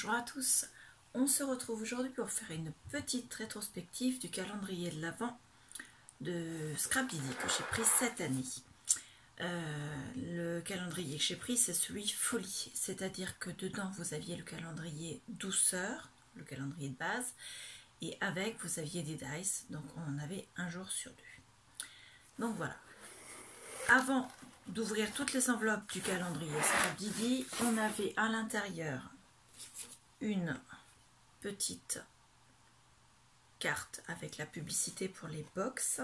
Bonjour à tous, on se retrouve aujourd'hui pour faire une petite rétrospective du calendrier de l'Avent de Scrapdiddy que j'ai pris cette année. Le calendrier que j'ai pris, c'est celui folie, c'est-à-dire que dedans vous aviez le calendrier douceur, le calendrier de base, et avec vous aviez des dice, donc on en avait un jour sur deux. Donc voilà. Avant d'ouvrir toutes les enveloppes du calendrier Scrapdiddy, on avait à l'intérieur une petite carte avec la publicité pour les box.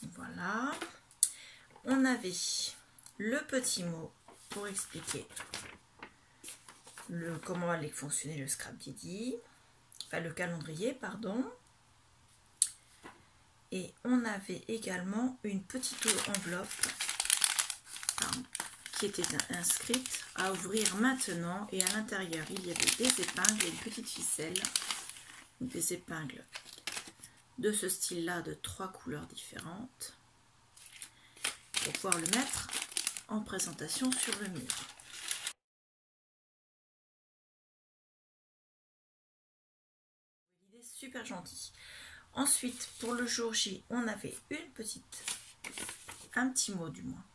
Voilà. On avait le petit mot pour expliquer comment allait fonctionner le Scrapdiddy, enfin le calendrier, pardon. Et on avait également une petite enveloppe qui était inscrite à ouvrir maintenant, et à l'intérieur il y avait des épingles et une petite ficelle, des épingles de ce style là de 3 couleurs différentes pour pouvoir le mettre en présentation sur le mur. L'idée super gentille. Ensuite pour le jour J on avait un petit mot du moins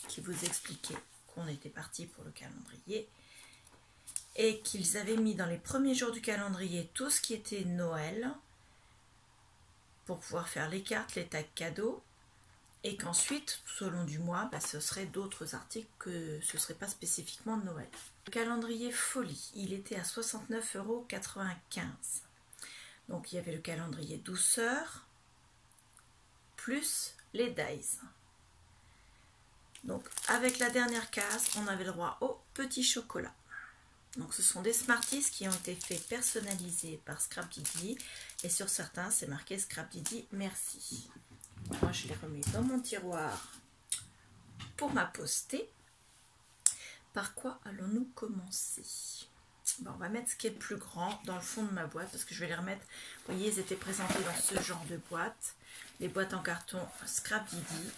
qui vous expliquait qu'on était parti pour le calendrier et qu'ils avaient mis dans les premiers jours du calendrier tout ce qui était Noël pour pouvoir faire les cartes, les tags cadeaux, et qu'ensuite tout au long du mois ce serait d'autres articles que ce ne serait pas spécifiquement de Noël. Le calendrier folie, il était à 69,95 €. Donc il y avait le calendrier douceur plus les dies. Donc avec la dernière case, on avait le droit au petit chocolat. Donc ce sont des Smarties qui ont été faits personnalisés par Scrapdiddy, et sur certains c'est marqué Scrapdiddy merci. Moi je les remets dans mon tiroir pour ma postée. Par quoi allons-nous commencer? Bon, on va mettre ce qui est le plus grand dans le fond de ma boîte parce que je vais les remettre. Vous voyez, ils étaient présentés dans ce genre de boîte, les boîtes en carton Scrapdiddy.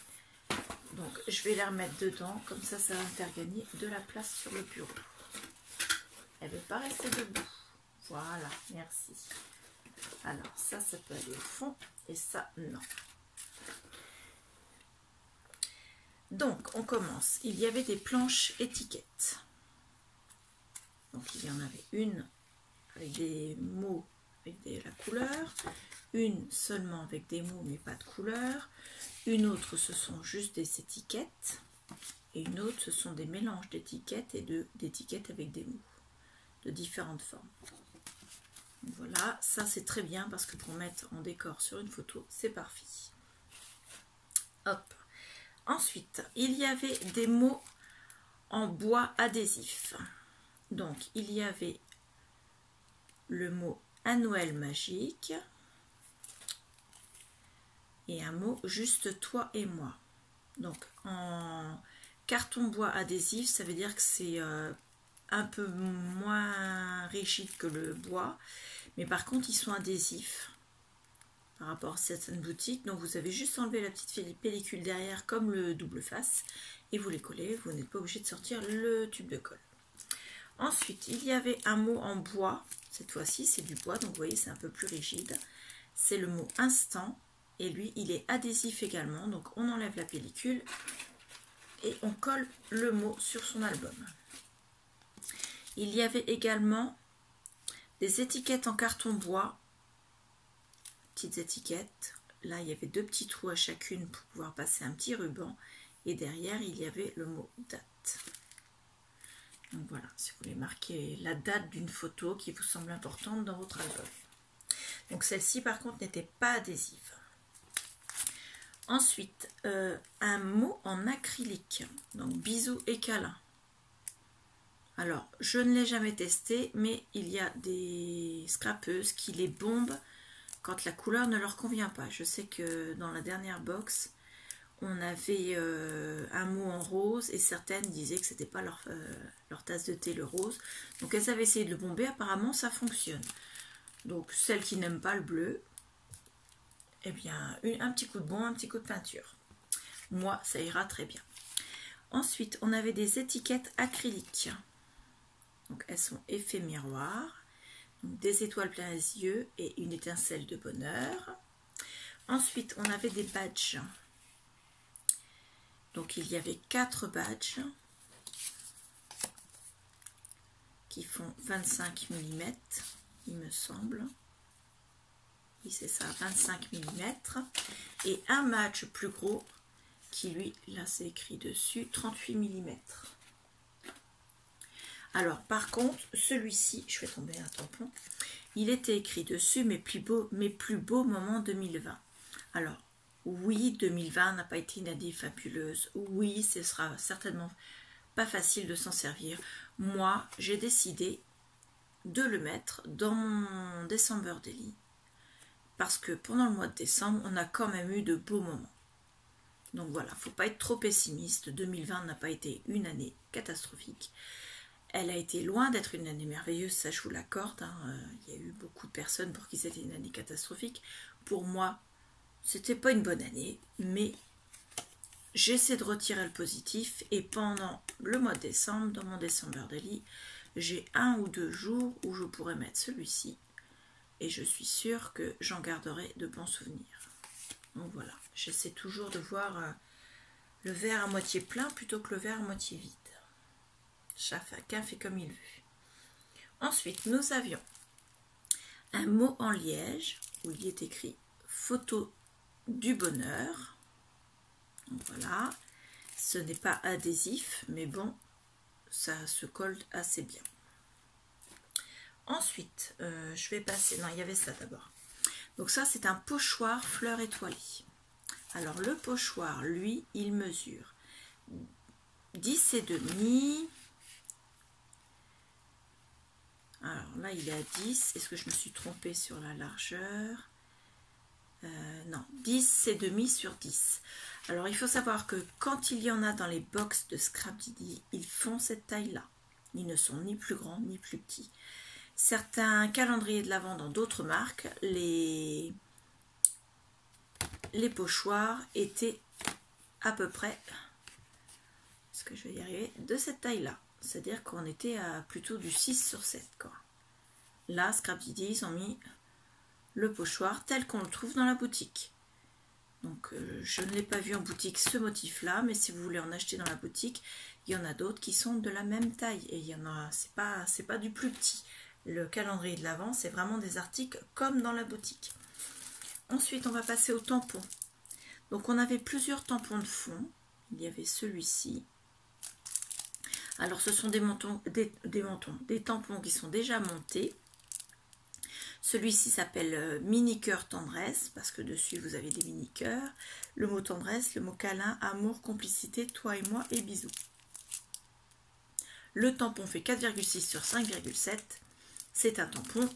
Donc je vais les remettre dedans, comme ça ça va me faire gagner de la place sur le bureau. Elle ne veut pas rester debout. Voilà, merci. Alors ça peut aller au fond et ça non. Donc on commence. Il y avait des planches étiquettes. Donc il y en avait une avec des mots avec la couleur, une seulement avec des mots mais pas de couleur, une autre ce sont juste des étiquettes, et une autre ce sont des mélanges d'étiquettes et d'étiquettes avec des mots de différentes formes. Voilà, ça c'est très bien parce que pour mettre en décor sur une photo, c'est parfait. Hop. Ensuite, il y avait des mots en bois adhésif. Donc, il y avait le mot un Noël magique et un mot juste toi et moi. Donc, en carton bois adhésif, ça veut dire que c'est un peu moins rigide que le bois, mais par contre ils sont adhésifs par rapport à certaines boutiques. Donc vous avez juste enlevé la petite pellicule derrière comme le double face et vous les collez, vous n'êtes pas obligé de sortir le tube de colle. Ensuite il y avait un mot en bois, cette fois-ci c'est du bois, donc vous voyez c'est un peu plus rigide, c'est le mot instant, et lui il est adhésif également, donc on enlève la pellicule et on colle le mot sur son album. Il y avait également des étiquettes en carton bois, petites étiquettes. Là, il y avait 2 petits trous à chacune pour pouvoir passer un petit ruban. Et derrière, il y avait le mot date. Donc voilà, si vous voulez marquer la date d'une photo qui vous semble importante dans votre album. Donc celle-ci, par contre, n'était pas adhésive. Ensuite, un mot en acrylique. Donc bisous et câlins. Alors, je ne l'ai jamais testé, mais il y a des scrapeuses qui les bombent quand la couleur ne leur convient pas. Je sais que dans la dernière box, on avait un mot en rose et certaines disaient que c'était pas leur tasse de thé le rose. Donc elles avaient essayé de le bomber, apparemment ça fonctionne. Donc celles qui n'aiment pas le bleu, eh bien un petit coup de bon, un petit coup de peinture. Moi, ça ira très bien. Ensuite, on avait des étiquettes acryliques. Donc elles sont effet miroir. Donc, des étoiles plein les yeux et une étincelle de bonheur. Ensuite, on avait des badges. Donc il y avait 4 badges qui font 25 mm, il me semble. Oui, c'est ça, 25 mm. Et un badge plus gros qui, lui, là c'est écrit dessus, 38 mm. Alors, par contre, celui-ci, je vais tomber un tampon, il était écrit dessus mes plus beaux moments 2020. Alors, oui, 2020 n'a pas été une année fabuleuse. Oui, ce sera certainement pas facile de s'en servir. Moi, j'ai décidé de le mettre dans mon December Daily. Parce que pendant le mois de décembre, on a quand même eu de beaux moments. Donc voilà, faut pas être trop pessimiste. 2020 n'a pas été une année catastrophique. Elle a été loin d'être une année merveilleuse, ça je vous l'accorde. Il y a eu beaucoup de personnes pour qui c'était une année catastrophique. Pour moi, c'était pas une bonne année, mais j'essaie de retirer le positif. Et pendant le mois de décembre, dans mon December Daily, j'ai 1 ou 2 jours où je pourrais mettre celui-ci. Et je suis sûre que j'en garderai de bons souvenirs. Donc voilà, j'essaie toujours de voir le verre à moitié plein plutôt que le verre à moitié vide. Chacun fait comme il veut. Ensuite, nous avions un mot en liège où il est écrit photo du bonheur. Donc voilà, ce n'est pas adhésif, mais bon, ça se colle assez bien. Ensuite, je vais passer, non, il y avait ça d'abord. Donc ça, c'est un pochoir fleur étoilée. Alors le pochoir, lui, il mesure 10,5. Alors là, il est à 10. Est-ce que je me suis trompée sur la largeur? Non, 10,5 sur 10. Alors, il faut savoir que quand il y en a dans les box de Scrapdiddy, ils font cette taille-là. Ils ne sont ni plus grands ni plus petits. Certains calendriers de l'Avent dans d'autres marques, les pochoirs étaient à peu près, est-ce que je vais y arriver, de cette taille-là. C'est-à-dire qu'on était à plutôt du 6 sur 7, quoi. Là, Scrapdiddy, ils ont mis le pochoir tel qu'on le trouve dans la boutique. Donc, je ne l'ai pas vu en boutique ce motif-là, mais si vous voulez en acheter dans la boutique, il y en a d'autres qui sont de la même taille. Et il y en a, c'est pas du plus petit. Le calendrier de l'Avent, c'est vraiment des articles comme dans la boutique. Ensuite, on va passer aux tampons. Donc, on avait plusieurs tampons de fond. Il y avait celui-ci. Alors, ce sont des tampons qui sont déjà montés. Celui-ci s'appelle mini cœur tendresse, parce que dessus, vous avez des mini cœurs. Le mot tendresse, le mot câlin, amour, complicité, toi et moi et bisous. Le tampon fait 4,6 sur 5,7. C'est un tampon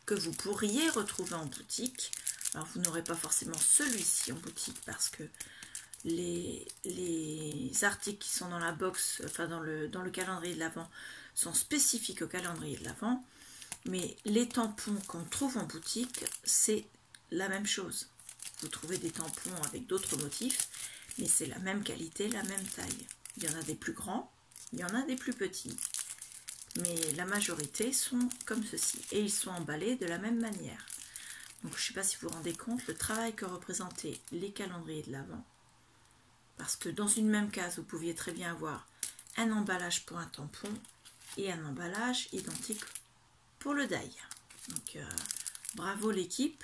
que vous pourriez retrouver en boutique. Alors, vous n'aurez pas forcément celui-ci en boutique, parce que les articles qui sont dans la box, enfin dans le calendrier de l'Avent, sont spécifiques au calendrier de l'Avent. Mais les tampons qu'on trouve en boutique, c'est la même chose. Vous trouvez des tampons avec d'autres motifs, mais c'est la même qualité, la même taille. Il y en a des plus grands, il y en a des plus petits. Mais la majorité sont comme ceci. Et ils sont emballés de la même manière. Donc je ne sais pas si vous vous rendez compte le travail que représentaient les calendriers de l'Avent. Parce que dans une même case, vous pouviez très bien avoir un emballage pour un tampon et un emballage identique pour le die. Donc bravo l'équipe,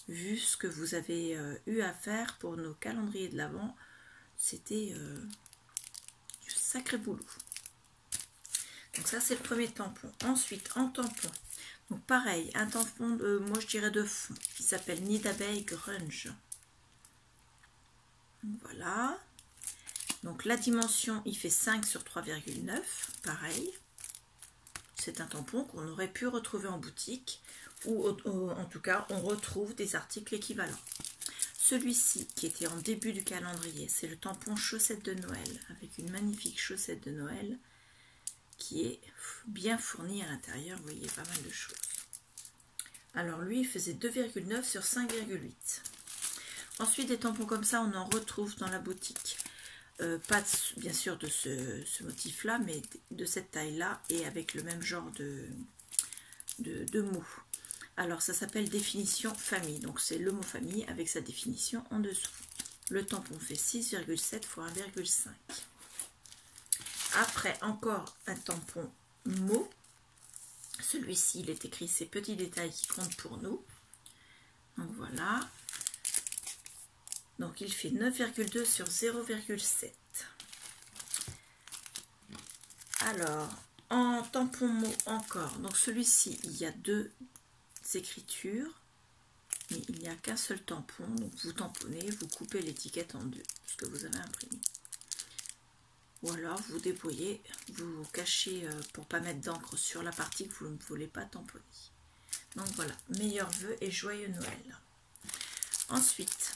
vu ce que vous avez eu à faire pour nos calendriers de l'Avent, c'était du sacré boulot. Donc ça c'est le premier tampon. Ensuite en tampon, donc pareil, un tampon moi je dirais de fond, qui s'appelle Nid d'abeille grunge. Voilà. Donc la dimension, il fait 5 sur 3,9, pareil. C'est un tampon qu'on aurait pu retrouver en boutique, ou en tout cas, on retrouve des articles équivalents. Celui-ci, qui était en début du calendrier, c'est le tampon chaussette de Noël, avec une magnifique chaussette de Noël, qui est bien fournie à l'intérieur, vous voyez, pas mal de choses. Alors lui, il faisait 2,9 sur 5,8. Ensuite, des tampons comme ça, on en retrouve dans la boutique. pas bien sûr de ce motif-là, mais de cette taille-là et avec le même genre de mots. Alors ça s'appelle définition famille, donc c'est le mot famille avec sa définition en dessous. Le tampon fait 6,7 x 1,5. Après encore un tampon mot. Celui-ci, il est écrit ces petits détails qui comptent pour nous. Donc voilà. Donc il fait 9,2 sur 0,7. Alors, en tampon mot encore. Donc celui-ci, il y a deux écritures. Mais il n'y a qu'un seul tampon. Donc vous tamponnez, vous coupez l'étiquette en deux. Ce que vous avez imprimé. Ou alors vous débrouillez, vous cachez pour pas mettre d'encre sur la partie que vous ne voulez pas tamponner. Donc voilà, meilleurs vœux et joyeux Noël. Ensuite,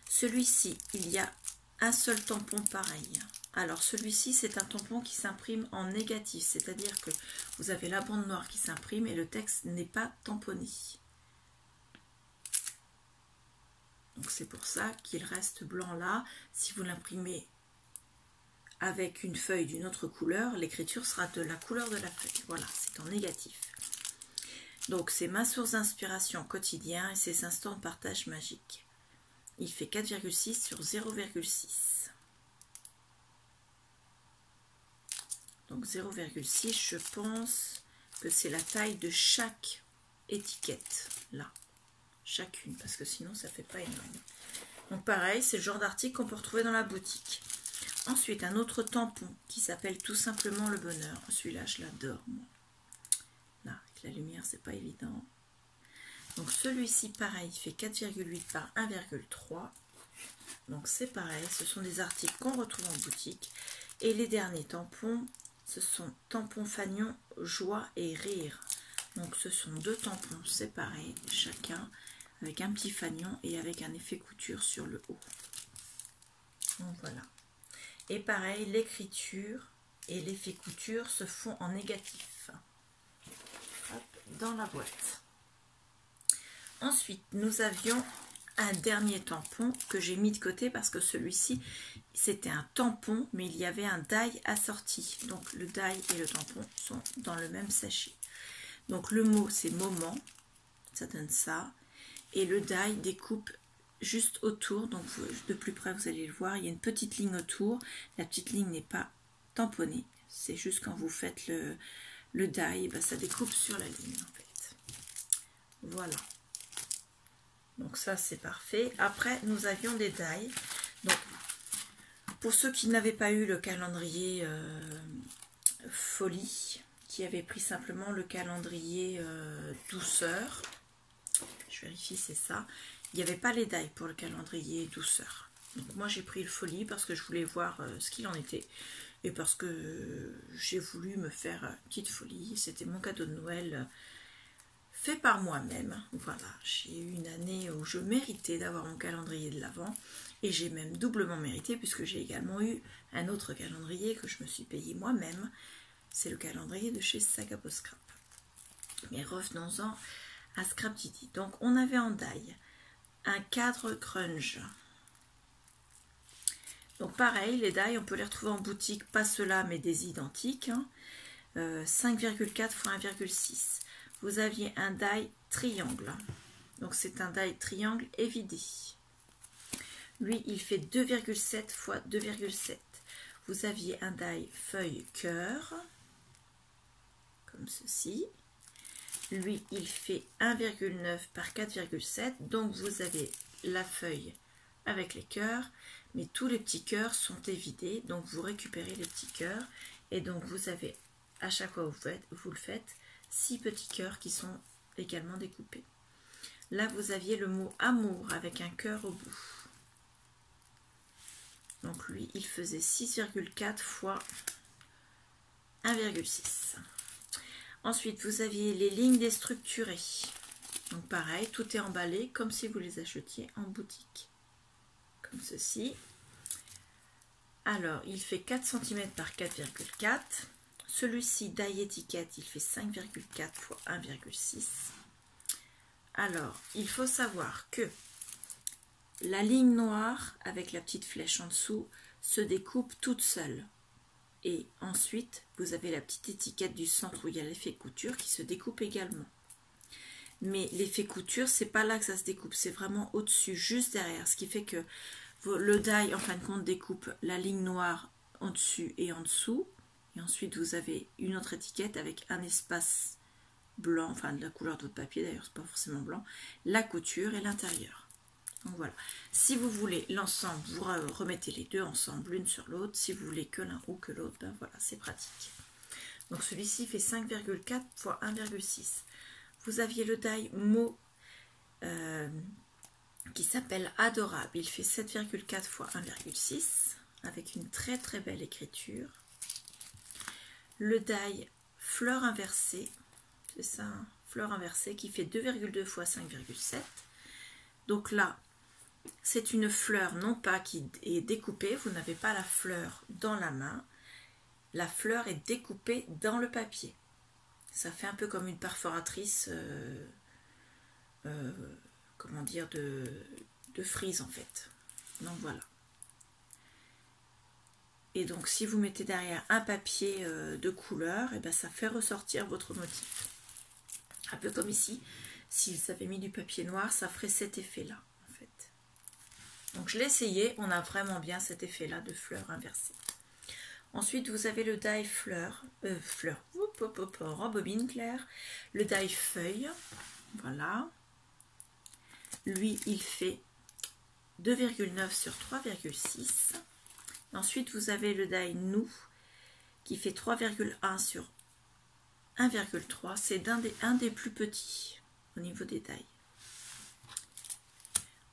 celui-ci, il y a un seul tampon pareil. Alors celui-ci, c'est un tampon qui s'imprime en négatif, c'est-à-dire que vous avez la bande noire qui s'imprime et le texte n'est pas tamponné. Donc c'est pour ça qu'il reste blanc là. Si vous l'imprimez avec une feuille d'une autre couleur, l'écriture sera de la couleur de la feuille. Voilà, c'est en négatif. Donc c'est ma source d'inspiration quotidien et ses instants de partage magique. Il fait 4,6 sur 0,6. Donc 0,6, je pense que c'est la taille de chaque étiquette, là. Chacune, parce que sinon ça fait pas énorme. Donc pareil, c'est le genre d'article qu'on peut retrouver dans la boutique. Ensuite, un autre tampon qui s'appelle tout simplement le bonheur. Celui-là, je l'adore, moi. Là, avec la lumière, c'est pas évident. Donc celui-ci, pareil, il fait 4,8 par 1,3. Donc c'est pareil, ce sont des articles qu'on retrouve en boutique. Et les derniers tampons, ce sont tampons fanion, joie et rire. Donc ce sont deux tampons séparés, chacun, avec un petit fanion et avec un effet couture sur le haut. Donc voilà. Et pareil, l'écriture et l'effet couture se font en négatif. Hop, dans la boîte. Ensuite, nous avions un dernier tampon que j'ai mis de côté parce que celui-ci, c'était un tampon, mais il y avait un die assorti. Donc le die et le tampon sont dans le même sachet. Donc le mot, c'est moment, ça donne ça. Et le die découpe juste autour, donc de plus près vous allez le voir, il y a une petite ligne autour. La petite ligne n'est pas tamponnée, c'est juste quand vous faites le die, ben ça découpe sur la ligne en fait. Voilà. Donc ça c'est parfait. Après nous avions des die. Donc pour ceux qui n'avaient pas eu le calendrier folie, qui avaient pris simplement le calendrier douceur, je vérifie c'est ça. Il n'y avait pas les die pour le calendrier douceur. Donc moi j'ai pris le folie parce que je voulais voir ce qu'il en était. Et parce que j'ai voulu me faire une petite folie. C'était mon cadeau de Noël fait par moi-même. Voilà, j'ai eu une année où je méritais d'avoir mon calendrier de l'Avent. Et j'ai même doublement mérité puisque j'ai également eu un autre calendrier que je me suis payé moi-même. C'est le calendrier de chez Sagapo Scrap. Mais revenons-en à Scrap Didi. Donc on avait en die un cadre grunge. Donc pareil, les die, on peut les retrouver en boutique, pas ceux-là, mais des identiques. 5,4 x 1,6. Vous aviez un die triangle. Donc c'est un die triangle évidé. Lui, il fait 2,7 x 2,7. Vous aviez un die feuille cœur, comme ceci. Lui, il fait 1,9 par 4,7. Donc, vous avez la feuille avec les cœurs. Mais tous les petits cœurs sont évidés. Donc, vous récupérez les petits cœurs. Et donc, vous avez, à chaque fois que vous le faites, 6 petits cœurs qui sont également découpés. Là, vous aviez le mot amour avec un cœur au bout. Donc, lui, il faisait 6,4 fois 1,6. Ensuite, vous aviez les lignes déstructurées. Donc pareil, tout est emballé comme si vous les achetiez en boutique. Comme ceci. Alors, il fait 4 cm par 4,4. Celui-ci, die étiquette, il fait 5,4 fois 1,6. Alors, il faut savoir que la ligne noire avec la petite flèche en dessous se découpe toute seule. Et ensuite, vous avez la petite étiquette du centre où il y a l'effet couture qui se découpe également. Mais l'effet couture, c'est pas là que ça se découpe, c'est vraiment au-dessus, juste derrière. Ce qui fait que le die, en fin de compte, découpe la ligne noire en dessus et en dessous. Et ensuite, vous avez une autre étiquette avec un espace blanc, enfin de la couleur de votre papier, d'ailleurs, c'est pas forcément blanc, la couture et l'intérieur. Donc voilà. Si vous voulez l'ensemble, vous remettez les deux ensemble, l'une sur l'autre. Si vous voulez que l'un ou que l'autre, ben voilà, c'est pratique. Donc celui-ci fait 5,4 x 1,6. Vous aviez le die mot qui s'appelle Adorable. Il fait 7,4 x 1,6 avec une très très belle écriture. Le die Fleur inversée, c'est ça, hein, fleur inversée qui fait 2,2 x 5,7. Donc là, c'est une fleur non pas qui est découpée, vous n'avez pas la fleur dans la main, la fleur est découpée dans le papier. Ça fait un peu comme une perforatrice, comment dire, de frise en fait. Donc voilà. Et donc si vous mettez derrière un papier de couleur, et ben ça fait ressortir votre motif. Un peu comme ici, s'ils avaient mis du papier noir, ça ferait cet effet-là. Donc je l'ai essayé, on a vraiment bien cet effet là de fleur inversée. Ensuite vous avez le die rembobine clair, le die feuille, voilà. Lui il fait 2,9 sur 3,6. Ensuite vous avez le die nous qui fait 3,1 sur 1,3. C'est un des plus petits au niveau des dies.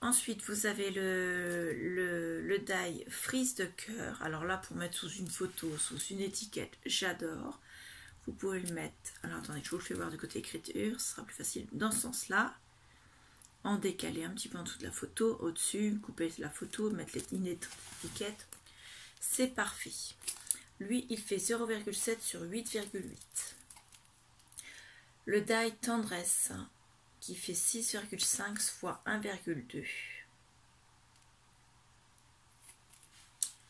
Ensuite, vous avez le die frise de cœur. Alors là, pour mettre sous une photo, sous une étiquette, j'adore. Vous pouvez le mettre. Alors attendez, je vous le fais voir du côté écriture. Ce sera plus facile dans ce sens-là. En décalé un petit peu en dessous de la photo. Au-dessus, couper la photo, mettre l'étiquette. C'est parfait. Lui, il fait 0,7 sur 8,8. Le die tendresse qui fait 6,5 fois 1,2. Il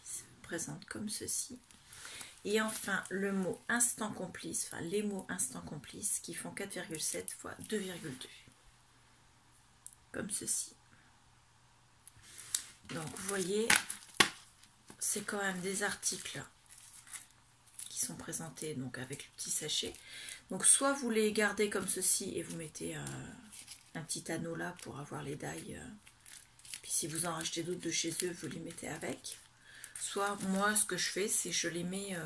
se présente comme ceci. Et enfin, le mot instant complice, enfin les mots instant complice qui font 4,7 fois 2,2. Comme ceci. Donc, vous voyez, c'est quand même des articles qui sont présentés donc avec le petit sachet. Donc, soit vous les gardez comme ceci et vous mettez un petit anneau là pour avoir les die. Puis si vous en rachetez d'autres de chez eux, vous les mettez avec. Soit moi, ce que je fais, c'est je les mets,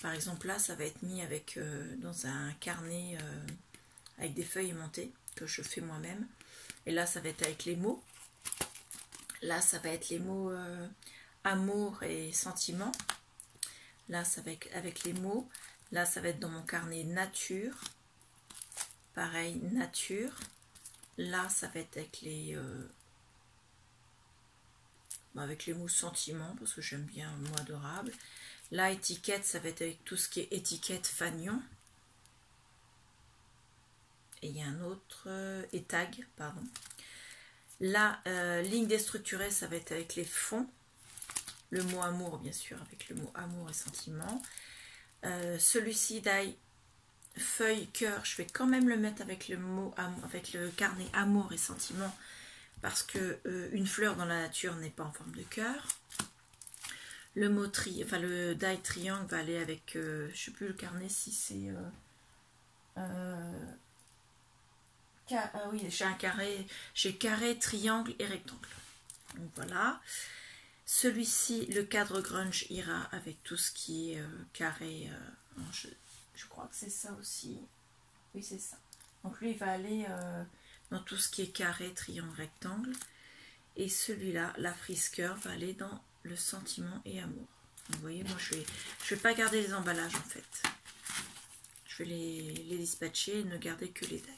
par exemple là, ça va être mis avec dans un carnet avec des feuilles aimantées que je fais moi-même. Et là, ça va être avec les mots. Là, ça va être les mots amour et sentiment. Là, ça va être avec les mots. Là, ça va être dans mon carnet nature. Pareil, nature. Là, ça va être avec les mots sentiments, parce que j'aime bien le mot adorable. Là, étiquette, ça va être avec tout ce qui est étiquette fanion. Et il y a un autre, et tag, pardon. La ligne déstructurée, ça va être avec les fonds. Le mot amour, bien sûr, avec le mot amour et sentiment. Celui-ci, die feuille cœur, je vais quand même le mettre avec le mot amour, avec le carnet amour et sentiment, parce que une fleur dans la nature n'est pas en forme de cœur. Le mot le die triangle va aller avec, je sais plus le carnet si c'est oui, j'ai un carré, j'ai carré, triangle et rectangle. Donc voilà. Celui-ci, le cadre grunge, ira avec tout ce qui est carré. Je crois que c'est ça aussi. Oui, c'est ça. Donc lui, il va aller dans tout ce qui est carré, triangle, rectangle. Et celui-là, la frise cœur, va aller dans le sentiment et amour. Donc, vous voyez, moi, je vais pas garder les emballages, en fait. Je vais les dispatcher et ne garder que les dailles.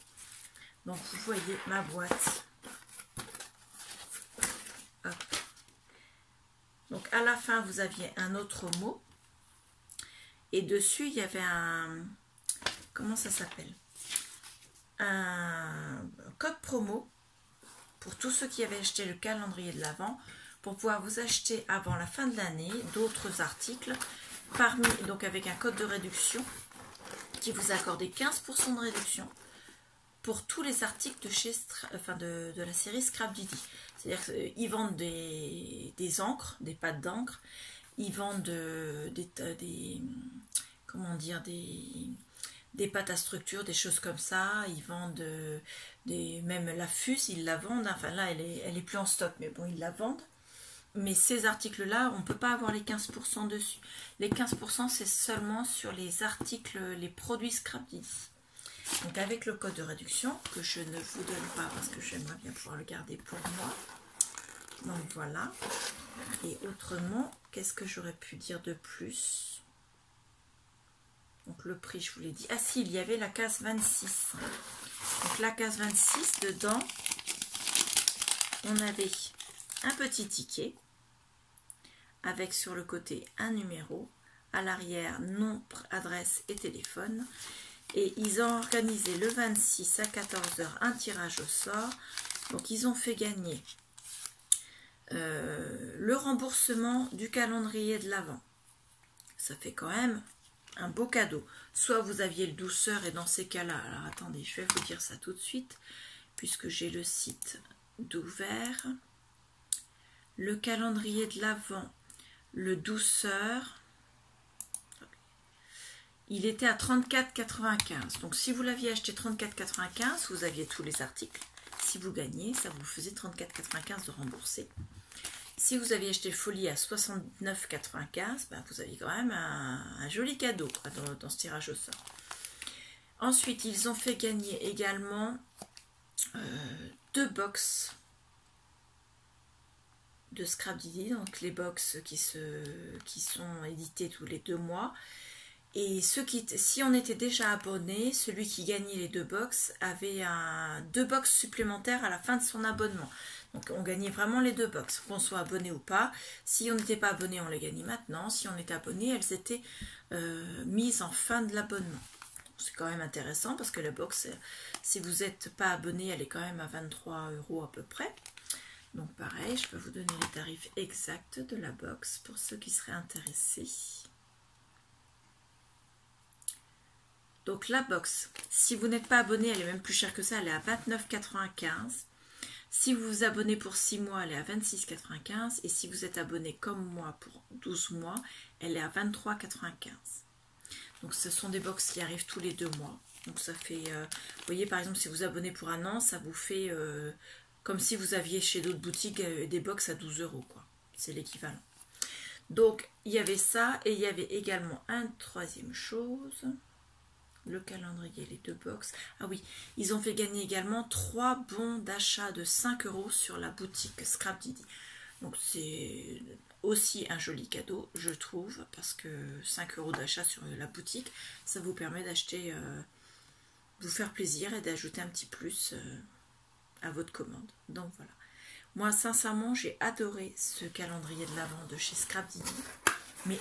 Donc, vous voyez ma boîte. Hop. Donc, à la fin, vous aviez un autre mot. Et dessus, il y avait un... Comment ça s'appelle? Un code promo pour tous ceux qui avaient acheté le calendrier de l'Avent, pour pouvoir vous acheter avant la fin de l'année d'autres articles, donc avec un code de réduction qui vous accordait 15% de réduction pour tous les articles de la série Scrap Didi. C'est-à-dire qu'ils vendent des encres, des pâtes d'encre, ils vendent des pâtes à structure, des choses comme ça, ils vendent même la fuse, ils la vendent, enfin là elle est plus en stock, mais bon ils la vendent. Mais ces articles-là, on ne peut pas avoir les 15% dessus. Les 15% c'est seulement sur les articles, les produits Scrap Didi. Donc avec le code de réduction, que je ne vous donne pas parce que j'aimerais bien pouvoir le garder pour moi. Donc voilà. Et autrement, qu'est-ce que j'aurais pu dire de plus? Donc le prix, je vous l'ai dit. Ah si, il y avait la case 26. Donc la case 26, dedans, on avait un petit ticket avec sur le côté un numéro, à l'arrière nom, adresse et téléphone. Et ils ont organisé le 26 à 14 h un tirage au sort. Donc ils ont fait gagner le remboursement du calendrier de l'Avent. Ça fait quand même un beau cadeau. Soit vous aviez le douceur et dans ces cas-là, alors attendez, je vais vous dire ça tout de suite, puisque j'ai le site d'ouvert. Le calendrier de l'Avent, le douceur, il était à 34,95. Donc si vous l'aviez acheté 34,95, vous aviez tous les articles. Si vous gagnez, ça vous faisait 34,95 de rembourser. Si vous aviez acheté Folie à 69,95, ben vous aviez quand même un joli cadeau quoi, dans ce tirage au sort. Ensuite, ils ont fait gagner également 2 box de Scrap Didi, donc les box qui sont éditées tous les 2 mois. Et si on était déjà abonné, celui qui gagnait les 2 box avait 2 box supplémentaires à la fin de son abonnement. Donc on gagnait vraiment les 2 box, qu'on soit abonné ou pas. Si on n'était pas abonné, on les gagnait maintenant. Si on était abonné, elles étaient mises en fin de l'abonnement. C'est quand même intéressant parce que la box, si vous n'êtes pas abonné, elle est quand même à 23 € à peu près. Donc pareil, je peux vous donner les tarifs exacts de la box pour ceux qui seraient intéressés. Donc la box, si vous n'êtes pas abonné, elle est même plus chère que ça, elle est à 29,95 €. Si vous vous abonnez pour 6 mois, elle est à 26,95 €. Et si vous êtes abonné comme moi pour 12 mois, elle est à 23,95 €. Donc ce sont des box qui arrivent tous les 2 mois. Donc ça fait, vous voyez par exemple si vous abonnez pour un an, ça vous fait comme si vous aviez chez d'autres boutiques des box à 12 €, quoi. C'est l'équivalent. Donc il y avait ça et il y avait également une troisième chose. Le calendrier, les 2 box. Ah oui, ils ont fait gagner également 3 bons d'achat de 5 € sur la boutique Scrap Didi. Donc c'est aussi un joli cadeau, je trouve, parce que 5 € d'achat sur la boutique, ça vous permet d'acheter, vous faire plaisir et d'ajouter un petit plus à votre commande. Donc voilà. Moi, sincèrement, j'ai adoré ce calendrier de l'Avent de chez Scrap Didi. Mais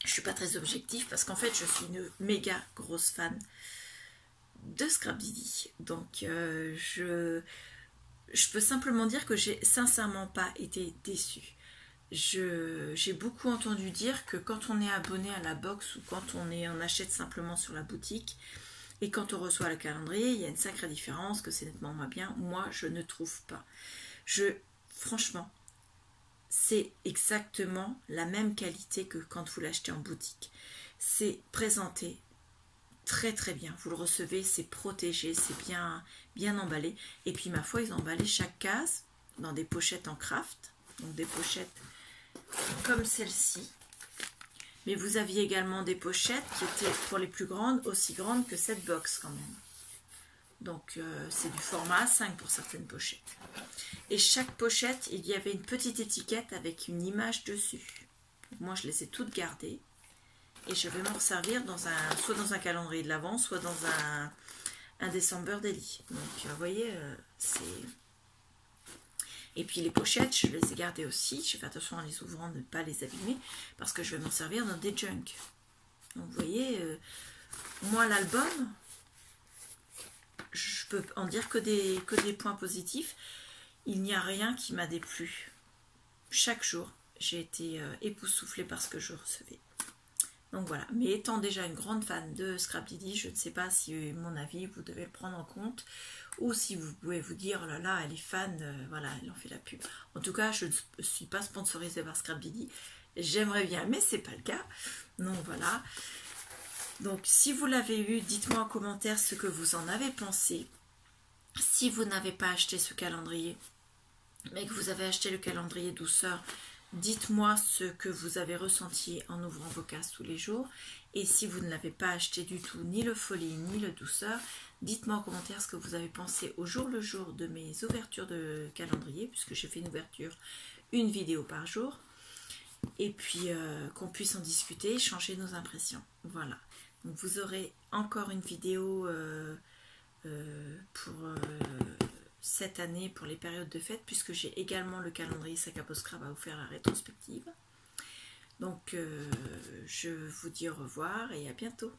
je suis pas très objective parce qu'en fait je suis une méga grosse fan de Scrap Didi. Donc je peux simplement dire que j'ai sincèrement pas été déçue. J'ai beaucoup entendu dire que quand on est abonné à la box ou quand on achète simplement sur la boutique et quand on reçoit le calendrier, il y a une sacrée différence, que c'est nettement moins bien. Moi je ne trouve pas. Franchement, c'est exactement la même qualité que quand vous l'achetez en boutique. C'est présenté très très bien. Vous le recevez, c'est protégé, c'est bien emballé. Et puis ma foi, ils ont emballé chaque case dans des pochettes en craft. Donc des pochettes comme celle-ci. Mais vous aviez également des pochettes qui étaient pour les plus grandes, aussi grandes que cette box quand même. Donc c'est du format A5 pour certaines pochettes. Et chaque pochette, il y avait une petite étiquette avec une image dessus. Moi, je les ai toutes gardées. Et je vais m'en servir soit dans un calendrier de l'Avent, soit dans un December Daily. Donc, vous voyez, c'est... Et puis les pochettes, je les ai gardées aussi. Je fais attention en les ouvrant de ne pas les abîmer, parce que je vais m'en servir dans des junk. Donc, vous voyez, moi, l'album... je peux en dire que des points positifs. Il n'y a rien qui m'a déplu. Chaque jour, j'ai été époustouflée par ce que je recevais. Donc voilà, mais étant déjà une grande fan de Scrapdiddy, je ne sais pas si mon avis, vous devez le prendre en compte, ou si vous pouvez vous dire, oh là là, elle est fan, voilà, elle en fait la pub. En tout cas, je ne suis pas sponsorisée par Scrapdiddy, j'aimerais bien, mais c'est pas le cas. Donc voilà. Donc si vous l'avez eu, dites-moi en commentaire ce que vous en avez pensé. Si vous n'avez pas acheté ce calendrier, mais que vous avez acheté le calendrier douceur, dites-moi ce que vous avez ressenti en ouvrant vos cases tous les jours. Et si vous ne l'avez pas acheté du tout, ni le folie, ni le douceur, dites-moi en commentaire ce que vous avez pensé au jour le jour de mes ouvertures de calendrier, puisque j'ai fait une vidéo par jour. Et puis qu'on puisse en discuter, échanger nos impressions. Voilà. Donc vous aurez encore une vidéo pour cette année, pour les périodes de fête, puisque j'ai également le calendrier Sac à Peau Scrap à vous faire la rétrospective. Donc je vous dis au revoir et à bientôt.